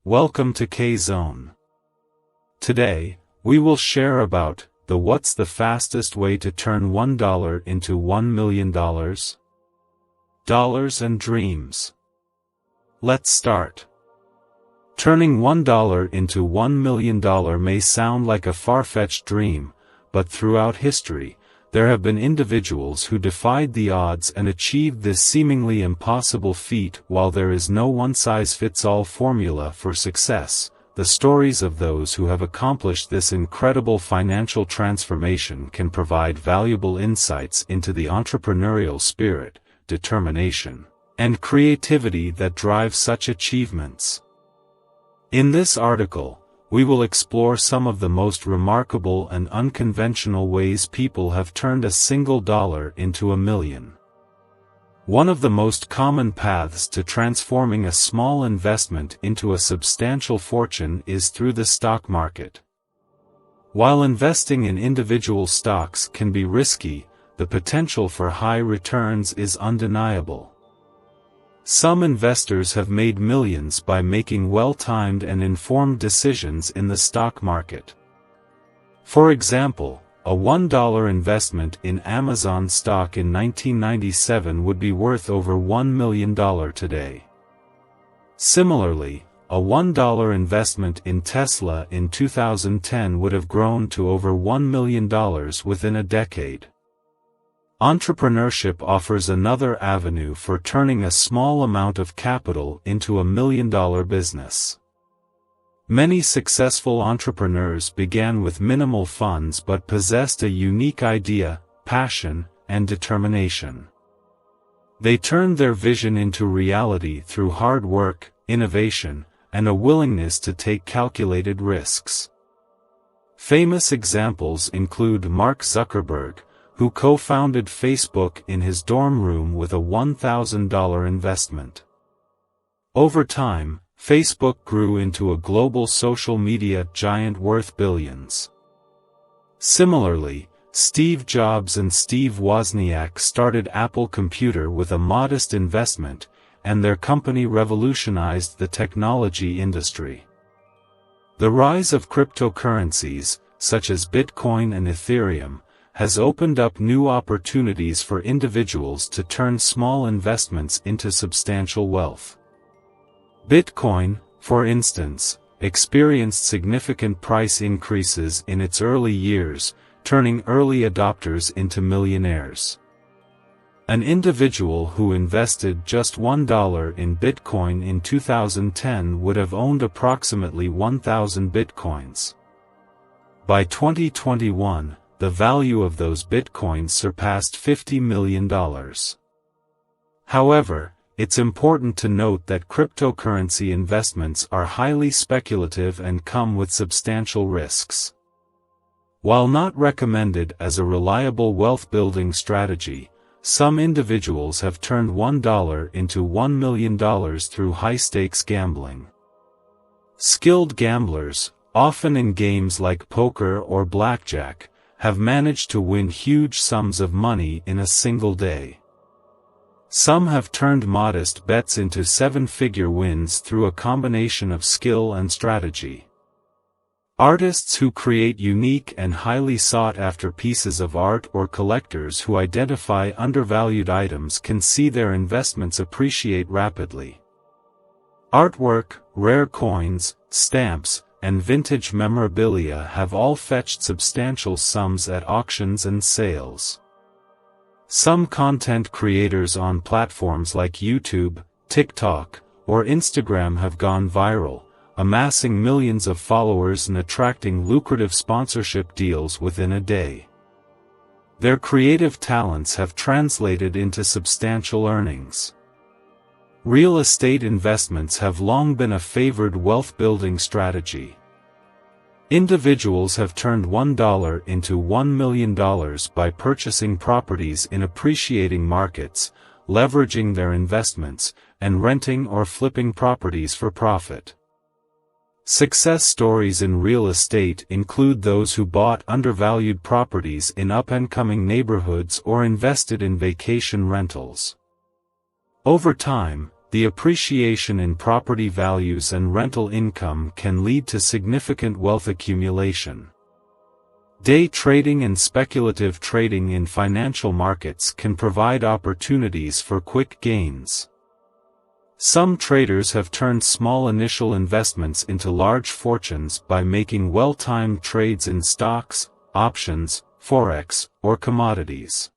Welcome to K-Zone. Today, we will share about what's the fastest way to turn $1 into $1 million? Dollars and dreams. Let's start. Turning $1 into $1 million may sound like a far-fetched dream, but throughout history, there have been individuals who defied the odds and achieved this seemingly impossible feat. While there is no one-size-fits-all formula for success, the stories of those who have accomplished this incredible financial transformation can provide valuable insights into the entrepreneurial spirit, determination, and creativity that drive such achievements. In this article, we will explore some of the most remarkable and unconventional ways people have turned a single dollar into $1 million. One of the most common paths to transforming a small investment into a substantial fortune is through the stock market. While investing in individual stocks can be risky, the potential for high returns is undeniable. Some investors have made millions by making well-timed and informed decisions in the stock market. For example, a $1 investment in Amazon stock in 1997 would be worth over $1 million today. Similarly, a $1 investment in Tesla in 2010 would have grown to over $1 million within a decade. Entrepreneurship offers another avenue for turning a small amount of capital into $1 million business. Many successful entrepreneurs began with minimal funds but possessed a unique idea, passion, and determination. They turned their vision into reality through hard work, innovation, and a willingness to take calculated risks. Famous examples include Mark Zuckerberg, who co-founded Facebook in his dorm room with a $1,000 investment. Over time, Facebook grew into a global social media giant worth billions. Similarly, Steve Jobs and Steve Wozniak started Apple Computer with a modest investment, and their company revolutionized the technology industry. The rise of cryptocurrencies, such as Bitcoin and Ethereum, has opened up new opportunities for individuals to turn small investments into substantial wealth. Bitcoin, for instance, experienced significant price increases in its early years, turning early adopters into millionaires. An individual who invested just $1 in Bitcoin in 2010 would have owned approximately 1,000 Bitcoins. By 2021, the value of those Bitcoins surpassed $50 million. However, it's important to note that cryptocurrency investments are highly speculative and come with substantial risks. While not recommended as a reliable wealth-building strategy, some individuals have turned $1 into $1 million through high-stakes gambling. Skilled gamblers, often in games like poker or blackjack, have managed to win huge sums of money in a single day. Some have turned modest bets into seven-figure wins through a combination of skill and strategy. Artists who create unique and highly sought-after pieces of art or collectors who identify undervalued items can see their investments appreciate rapidly. Artwork, rare coins, stamps, and vintage memorabilia have all fetched substantial sums at auctions and sales. Some content creators on platforms like YouTube, TikTok, or Instagram have gone viral, amassing millions of followers and attracting lucrative sponsorship deals within a day. Their creative talents have translated into substantial earnings. Real estate investments have long been a favored wealth-building strategy. Individuals have turned $1 into $1 million by purchasing properties in appreciating markets, leveraging their investments, and renting or flipping properties for profit. Success stories in real estate include those who bought undervalued properties in up-and-coming neighborhoods or invested in vacation rentals. Over time, the appreciation in property values and rental income can lead to significant wealth accumulation. Day trading and speculative trading in financial markets can provide opportunities for quick gains. Some traders have turned small initial investments into large fortunes by making well-timed trades in stocks, options, forex, or commodities.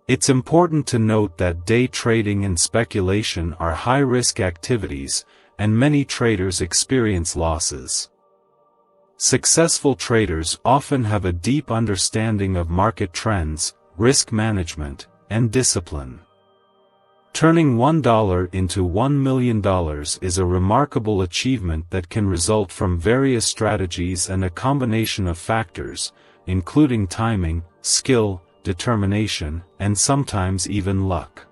It's important to note that day trading and speculation are high-risk activities, and many traders experience losses. Successful traders often have a deep understanding of market trends, risk management, and discipline. Turning $1 into $1 million is a remarkable achievement that can result from various strategies and a combination of factors, including timing, skill, determination, and sometimes even luck.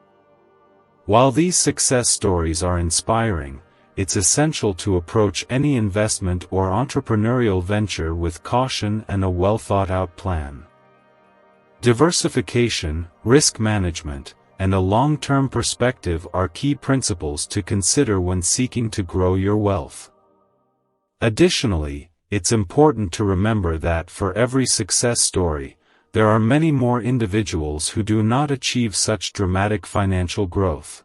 While these success stories are inspiring, it's essential to approach any investment or entrepreneurial venture with caution and a well-thought-out plan. Diversification, risk management, and a long-term perspective are key principles to consider when seeking to grow your wealth. Additionally, it's important to remember that for every success story, there are many more individuals who do not achieve such dramatic financial growth.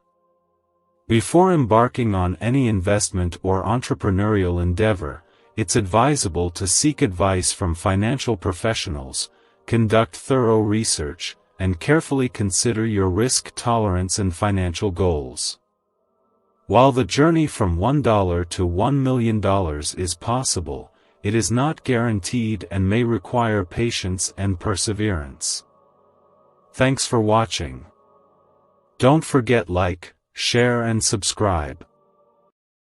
Before embarking on any investment or entrepreneurial endeavor, it's advisable to seek advice from financial professionals, conduct thorough research, and carefully consider your risk tolerance and financial goals. While the journey from $1 to $1 million is possible, it is not guaranteed and may require patience and perseverance. Thanks for watching. Don't forget like, share and subscribe.